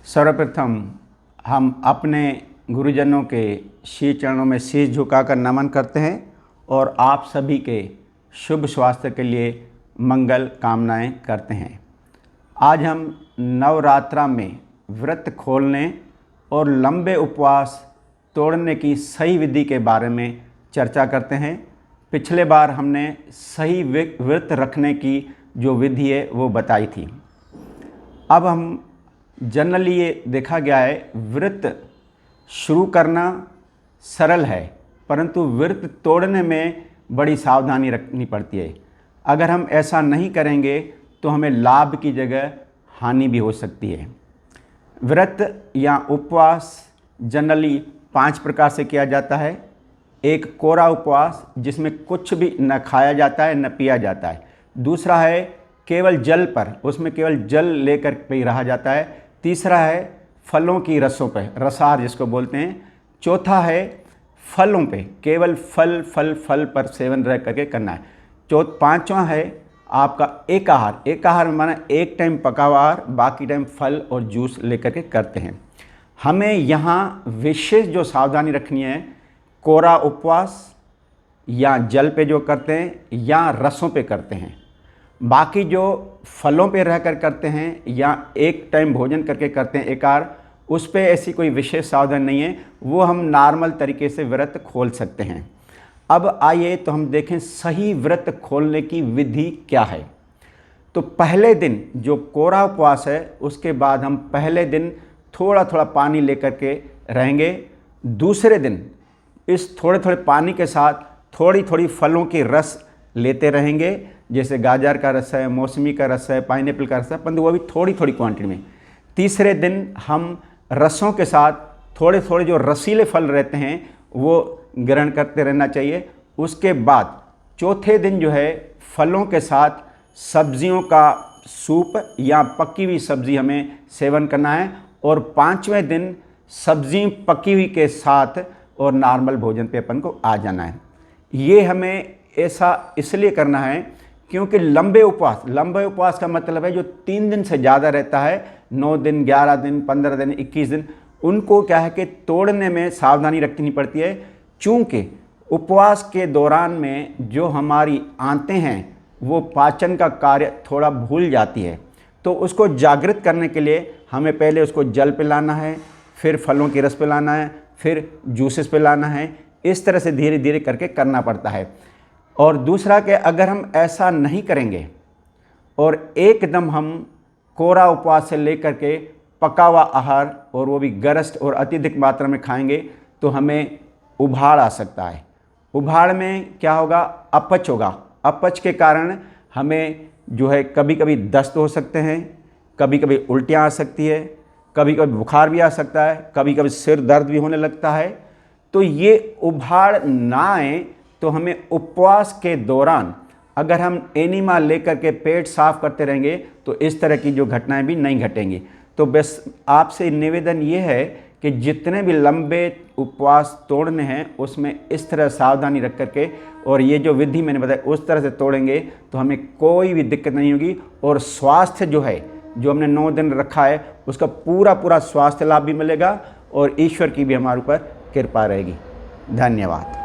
सर्वप्रथम हम अपने गुरुजनों के श्री चरणों में शीश झुकाकर नमन करते हैं और आप सभी के शुभ स्वास्थ्य के लिए मंगल कामनाएं करते हैं। आज हम नवरात्रा में व्रत खोलने और लंबे उपवास तोड़ने की सही विधि के बारे में चर्चा करते हैं। पिछले बार हमने सही व्रत रखने की जो विधि है वो बताई थी। अब हम जनरली ये देखा गया है व्रत शुरू करना सरल है, परंतु व्रत तोड़ने में बड़ी सावधानी रखनी पड़ती है। अगर हम ऐसा नहीं करेंगे तो हमें लाभ की जगह हानि भी हो सकती है। व्रत या उपवास जनरली 5 प्रकार से किया जाता है। एक कोरा उपवास जिसमें कुछ भी न खाया जाता है न पिया जाता है। दूसरा है केवल जल पर, उसमें केवल जल लेकर पे रहा जाता है। तीसरा है फलों की रसों पे, रसार जिसको बोलते हैं। चौथा है फलों पे, केवल फल पर सेवन रह करके करना है। पांचवा है आपका एकाहार। एकाहार माना एक टाइम पका हुआ आहार, बाकी टाइम फल और जूस लेकर के करते हैं। हमें यहाँ विशेष जो सावधानी रखनी है, कोरा उपवास या जल पे जो करते हैं या रसों पे करते हैं। बाकी जो फलों पे रहकर करते हैं या एक टाइम भोजन करके करते हैं एकाहार, उस पे ऐसी कोई विशेष सावधानी नहीं है, वो हम नॉर्मल तरीके से व्रत खोल सकते हैं। अब आइए तो हम देखें सही व्रत खोलने की विधि क्या है। तो पहले दिन जो कोरा उपवास है, उसके बाद हम पहले दिन थोड़ा थोड़ा पानी लेकर के रहेंगे। दूसरे दिन इस थोड़े थोड़े पानी के साथ थोड़ी थोड़ी फलों की रस लेते रहेंगे, जैसे गाजर का रस है, मौसमी का रस है, पाइनएप्पल का रस है, परंतु वो भी थोड़ी थोड़ी क्वांटिटी में। तीसरे दिन हम रसों के साथ थोड़े थोड़े जो रसीले फल रहते हैं वो ग्रहण करते रहना चाहिए। उसके बाद चौथे दिन जो है फलों के साथ सब्जियों का सूप या पकी हुई सब्ज़ी हमें सेवन करना है। और 5वें दिन सब्ज़ी पकी हुई के साथ और नॉर्मल भोजन पे अपन को आ जाना है। ये हमें ऐसा इसलिए करना है क्योंकि लंबे उपवास का मतलब है जो 3 दिन से ज़्यादा रहता है, 9 दिन, 11 दिन, 15 दिन, 21 दिन, उनको क्या है कि तोड़ने में सावधानी रखनी पड़ती है। चूँकि उपवास के दौरान में जो हमारी आंतें हैं वो पाचन का कार्य थोड़ा भूल जाती है, तो उसको जागृत करने के लिए हमें पहले उसको जल पिलाना है, फिर फलों की रस पिलाना है, फिर जूसेस पिलाना है। इस तरह से धीरे धीरे करके करना पड़ता है। और दूसरा कि अगर हम ऐसा नहीं करेंगे और एकदम हम कोरा उपवास से लेकर के पका हुआ आहार और वो भी गर्स्त और अत्यधिक मात्रा में खाएंगे तो हमें उभाड़ आ सकता है। उभाड़ में क्या होगा? अपच होगा। अपच के कारण हमें जो है कभी कभी दस्त हो सकते हैं, कभी कभी उल्टियाँ आ सकती है, कभी कभी बुखार भी आ सकता है, कभी कभी सिर दर्द भी होने लगता है। तो ये उभाड़ ना आए तो हमें उपवास के दौरान अगर हम एनिमा लेकर के पेट साफ करते रहेंगे तो इस तरह की जो घटनाएं भी नहीं घटेंगी। तो बस आपसे निवेदन ये है कि जितने भी लंबे उपवास तोड़ने हैं उसमें इस तरह सावधानी रख करके और ये जो विधि मैंने बताई उस तरह से तोड़ेंगे तो हमें कोई भी दिक्कत नहीं होगी। और स्वास्थ्य जो है, जो हमने 9 दिन रखा है, उसका पूरा स्वास्थ्य लाभ भी मिलेगा और ईश्वर की भी हमारे ऊपर कृपा रहेगी। धन्यवाद।